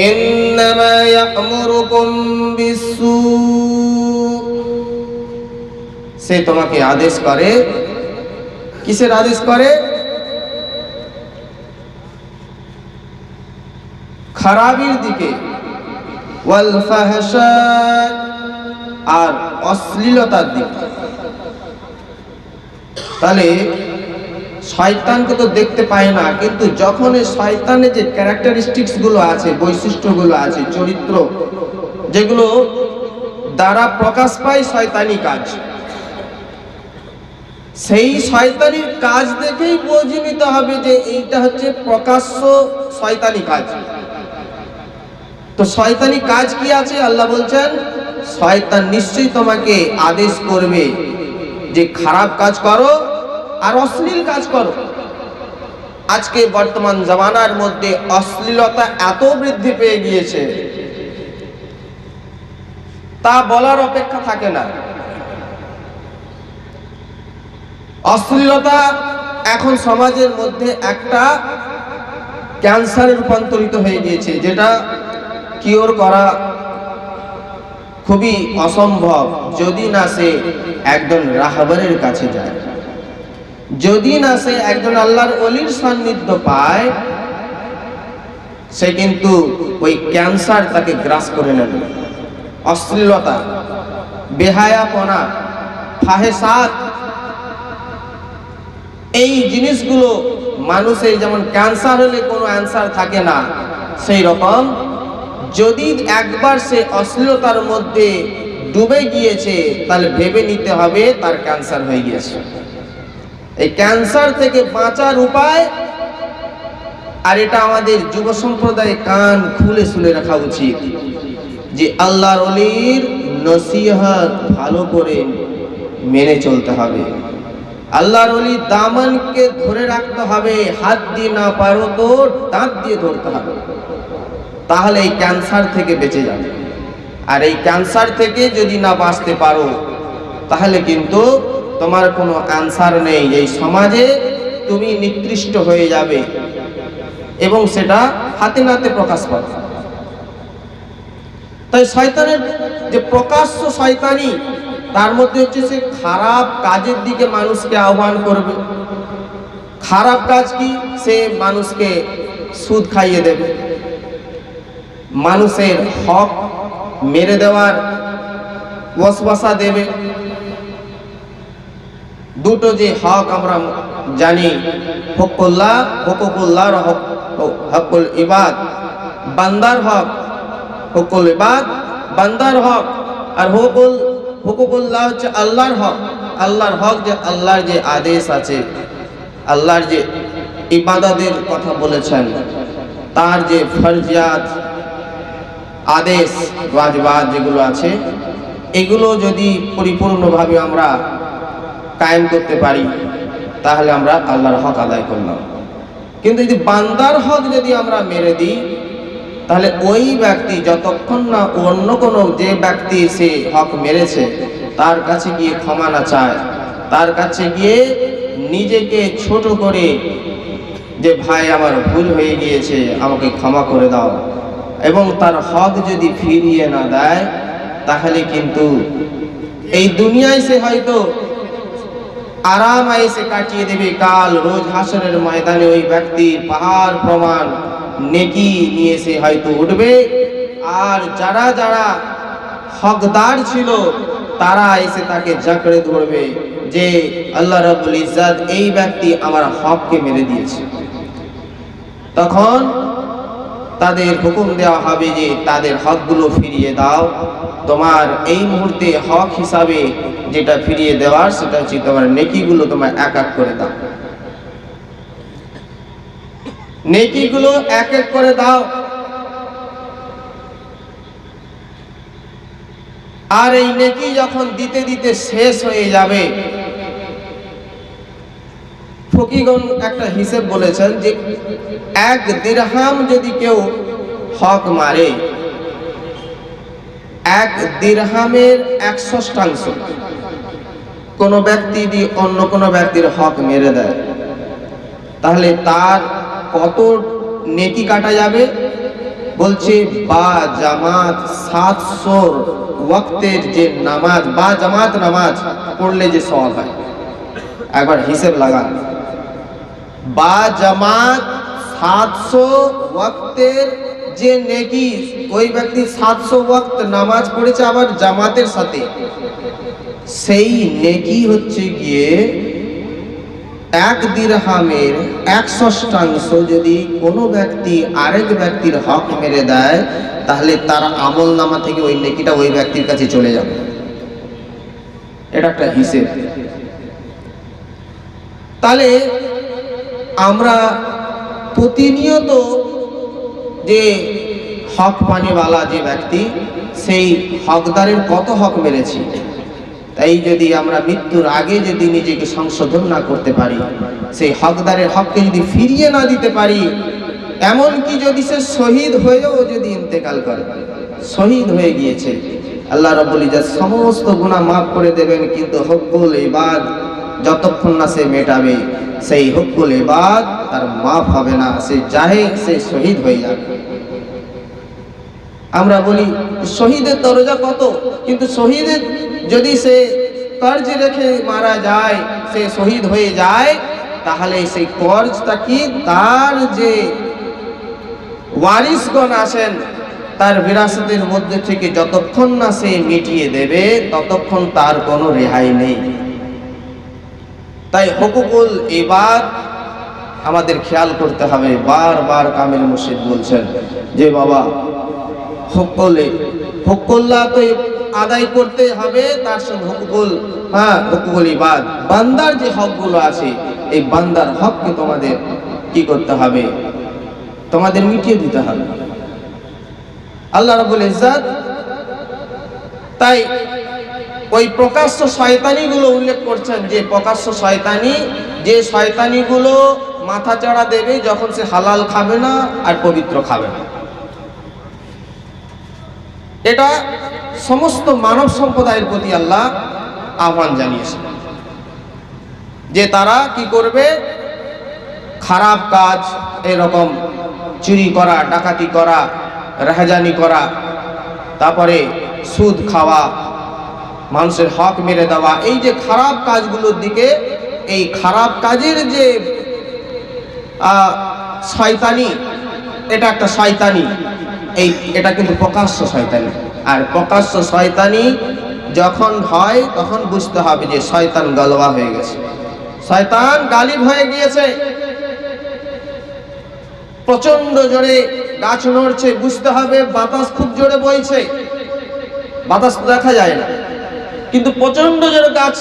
ইন্নামা ইয়া'মুরুকুম বিসসু, সে তোমাকে আদেশ করে, কিসের আদেশ করে? খারাপির দিকে, ওয়াল ফাহশা, আর অশ্লীলতার দিকে। তাহলে শয়তানকে তো দেখতে পায় না, কিন্তু যখন এই শয়তানের যে ক্যারেক্টারিস্টিক্স গুলো আছে, বৈশিষ্ট্যগুলো আছে, চরিত্র যেগুলো দ্বারা প্রকাশ পায় শয়তানি কাজ, সেই শয়তানির কাজ দেখেই বুঝে নিতে হবে যে এইটা হচ্ছে প্রকাশ্য শয়তানি কাজ। তো শয়তানি কাজ কি আছে? আল্লাহ বলছেন শয়তান নিশ্চয়ই তোমাকে আদেশ করবে যে খারাপ কাজ করো আর অশ্লীল কাজ করো। আজকে বর্তমান জামানার মধ্যে অশ্লীলতা এত বৃদ্ধি পেয়ে গিয়েছে, তা বলার অপেক্ষা থাকে না। অশ্লীলতা এখন সমাজের মধ্যে একটা ক্যান্সারে রূপান্তরিত হয়ে গিয়েছে, যেটা কিওর করা খুবই অসম্ভব যদি না সে একজন রাহবারের কাছে যায়, যদি না সে একজন আল্লাহর ওলির সান্নিধ্য পায়, সে কিন্তু ওই ক্যান্সার তাকে গ্রাস করে নেবে। অশ্লীলতা, বেহায়াপনা, ফাহেসাত, এই জিনিসগুলো মানুষের যেমন ক্যান্সার হলে কোনো অ্যান্সার থাকে না, সেই রকম যদি একবার সে অশ্লীলতার মধ্যে ডুবে গিয়েছে, তাহলে ভেবে নিতে হবে তার ক্যান্সার হয়ে গিয়েছে। এই ক্যান্সার থেকে বাঁচার উপায়, আর এটা আমাদের যুব সম্প্রদায় কান খুলে শুনে রাখা উচিত, যে আল্লাহর ওলির নসিহত ভালো করে মেনে চলতে হবে, আল্লাহর ওলির দামানকে ধরে রাখতে হবে, হাত দিয়ে না পারো তো দাঁত দিয়ে ধরতে হবে, তাহলে এই ক্যান্সার থেকে বেঁচে যাবে। আর এই ক্যান্সার থেকে যদি না বাঁচতে পারো, তাহলে কিন্তু তোমার কোনো অ্যান্সার নেই, এই সমাজে তুমি নিকৃষ্ট হয়ে যাবে এবং সেটা হাতে নাতে প্রকাশ পাবে। তাই শয়তানের যে প্রকাশ্য শয়তানি, তার মধ্যে হচ্ছে সে খারাপ কাজের দিকে মানুষকে আহ্বান করবে। খারাপ কাজ কি? সে মানুষকে সুদ খাইয়ে দেবে, মানুষের হক মেরে দেওয়ার ওয়াসওয়াসা দেবে। দুটো যে হক আমরা জানি, হকুল্লাহ, হকুকুল্লাহ, হকুল ইবাদ, বান্দার হক, হকুল ইবাদ বান্দার হক, আর হুকুকুল্লাহ হচ্ছে আল্লাহর হক। আল্লাহর হক যে আল্লাহর যে আদেশ আছে, আল্লাহর যে ইবাদতের কথা বলেছেন, তার যে ফরজিয়াত, আদেশ, ওয়াজিবাত যেগুলো আছে, এগুলো যদি পরিপূর্ণভাবে আমরা কায়েম করতে পারি, তাহলে আমরা আল্লাহর হক আদায় করলাম। কিন্তু যদি বান্দার হক যদি আমরা মেরে দিই, তাহলে ওই ব্যক্তি যতক্ষণ না অন্য কোনো যে ব্যক্তি সে হক মেরেছে তার কাছে গিয়ে ক্ষমা না চায়, তার কাছে গিয়ে নিজেকে ছোট করে যে ভাই আমার ভুল হয়ে গিয়েছে, আমাকে ক্ষমা করে দাও, এবং তার হক যদি ফিরিয়ে না দেয়, তাহলে কিন্তু এই দুনিয়ায় সে হয়তো আরাম আয়েসে কাটিয়ে দেবে, কাল রোজ হাসরের ময়দানে ওই ব্যক্তি পাহাড় প্রমাণ নেকি নিয়ে সে হয়তো উঠবে, আর যারা যারা হকদার ছিল তারা এসে তাকে জাঁকড়ে ধরবে যে আল্লাহ রাব্বুল ইজ্জত এই ব্যক্তি আমার হককে মেরে দিয়েছে। তখন তাদের হুকুম দেওয়া হবে যে তাদের হকগুলো ফিরিয়ে দাও। তোমার এই মুহূর্তে হক হিসাবে যেটা ফিরিয়ে দেওয়ার, সেটা হচ্ছে তোমার নেকিগুলো তোমার এক এক করে দাও, নেকিগুলো এক এক করে দাও। আর এই নেকি যখন দিতে দিতে শেষ হয়ে যাবে, ফকিগণ একটা হিসেব বলেছেন যে 1 দিরহাম যদি কেউ হক মারে, 1 দিরহামের 1/100 কোন ব্যক্তি যদি অন্য কোন ব্যক্তির হক মেরে দেয়, তাহলে তার কত নেকি কাটা যাবে? বলছে বা জামাত 700 ওয়াক্তের যে নামাজ বা জামাত নামাজ পড়লে যে সওয়াব হয়, একবার হিসাব লাগান। বা জামাত 700 ওয়াক্তের যে নেকি, ওই ব্যক্তি 700 ওয়াক্ত নামাজ পড়েছে আবার জামাতের সাথে, সেই নেকি হচ্ছে গিয়ে 1 দিরহামের 1/100 যদি কোনো ব্যক্তি আরেক ব্যক্তির হক মেরে দেয়, তাহলে তার আমল নামা থেকে ওই নেকিটা ওই ব্যক্তির কাছে চলে যাবে। এটা একটা হিসেব। তাহলে আমরা প্রতিনিয়ত যে হক পানেওয়ালা যে ব্যক্তি, সেই হকদারের কত হক মেরেছি, তাই যদি আমরা মৃত্যুর আগে যদি নিজেকে সংশোধন না করতে পারি, সেই হকদারের হককে যদি ফিরিয়ে না দিতে পারি, এমনকি যদি সে শহীদ হয়েও যদি ইন্তেকাল করে, শহীদ হয়ে গিয়েছে, আল্লাহ রাব্বুল ইজ্জত সমস্ত গুনাহ মাফ করে দেবেন, কিন্তু হকুল ইবাদ যতক্ষণ না সে মেটাবে, সেই হকুল ইবাদ তার মাফ হবে না, সে চাহে সে শহীদ হয়ে যাবে। আমরা বলি শহীদের দরজা কত, কিন্তু শহীদের যদি সে কর্জ রেখে মারা যায়, সে শহীদ হয়ে যায়, তাহলে সেই কর্জটা কি, তার যে ওয়ারিসগণ আছেন তার বিরাসতের মধ্যে থেকে যতক্ষণ না সে মিটিয়ে দেবে, ততক্ষণ তার কোনো রেহাই নেই। তাই হুকুকুল ইবাদ আমাদের খেয়াল করতে হবে। বারবার কামিল মুর্শিদ বলছেন যে বাবা হুকুকুল্লাহ তো আদায় করতে হবে, তার সঙ্গে হুকুকুল ইবাদ, বান্দার যে হকগুলো আছে, এই বান্দার হককে তোমাদের কি করতে হবে, তোমাদের মিটিয়ে দিতে হবে। আল্লাহ রাব্বুল ইজ্জত তাই ওই প্রকাশ্য শয়তানিগুলো উল্লেখ করছেন, যে প্রকাশ্য শয়তানি, যে শয়তানিগুলো মাথা চাড়া দেবে যখন সে হালাল খাবে না আর পবিত্র খাবে না। এটা সমস্ত মানব সম্প্রদায়ের প্রতি আল্লাহ আহ্বান জানিয়েছেন যে তারা কি করবে, খারাপ কাজ, এরকম চুরি করা, ডাকাতি করা, রাহাজানি করা, তারপরে সুদ খাওয়া, মানুষের হক মেরে দেওয়া, এই যে খারাপ কাজগুলোর দিকে, এই খারাপ কাজের যে শয়তানি, এটা একটা শয়তানি, এটা কিন্তু প্রকাশ্য শয়তানি। আর প্রকাশ্য শয়তানি যখন হয় তখন বুঝতে হবে যে শয়তান গালবা হয়ে গেছে, শয়তান গালিব হয়ে গিয়েছে। প্রচন্ড জোরে গাছ নড়ছে, বুঝতে হবে বাতাস খুব জোরে বইছে, বাতাস দেখা যায় না, কিন্তু প্রচন্ড জোরে গাছ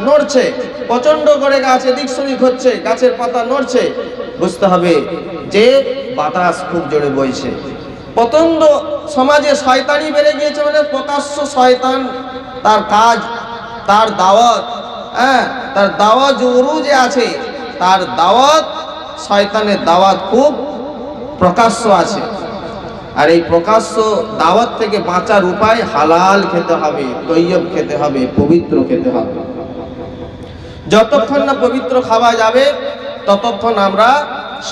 নড়ছে, প্রচন্ড করে গাছ এদিক সেদিক হচ্ছে, গাছের পাতা নড়ছে, বুঝতে হবে যে বাতাস খুব জোরে বইছে। প্রচন্ড সমাজে শয়তানি বেড়ে গিয়েছে, মানে প্রকাশ্য শয়তান, তার কাজ, তার দাওয়াত, তার দাওয়াত যে আছে, তার দাওয়াত, শয়তানের দাওয়াত খুব প্রকাশ্য আছে। আর এই প্রকাশ্য দাওয়াত থেকে বাঁচার উপায় হালাল খেতে হবে, তৈয়ব খেতে হবে, পবিত্র খেতে হবে। যতক্ষণ না পবিত্র খাওয়া যাবে ততক্ষণ আমরা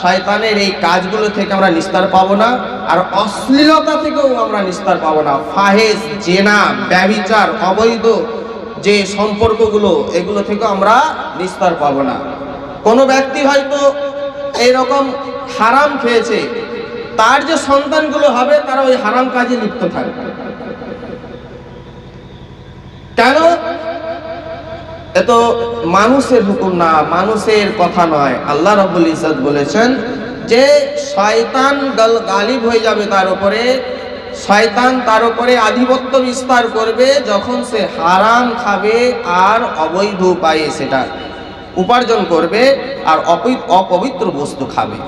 শয়তানের এই কাজগুলো থেকে আমরা নিস্তার পাবো না, আর অশ্লীলতা থেকেও আমরা নিস্তার পাবো না। ফাহেজ, জেনা, ব্যভিচার, অবৈধ যে সম্পর্কগুলো, এগুলো থেকে আমরা নিস্তার পাবো না। কোনো ব্যক্তি হয়তো এইরকম হারাম খেয়েছে, তার যে সন্তানগুলো হবে তারা ওই হারাম কাজে লিপ্ত থাকবে। কেন? এত মানুষের হুকুম না, মানুষের কথা নয়। আল্লাহ রাব্বুল ইজ্জত বলেছেন যে শয়তান গালিব হয়ে যাবে তার উপরে, শয়তান তার উপরে আধিপত্য বিস্তার করবে যখন সে হারাম খাবে আর অবৈধ উপায়ে সেটা উপার্জন করবে আর অপবিত্র বস্তু খাবে।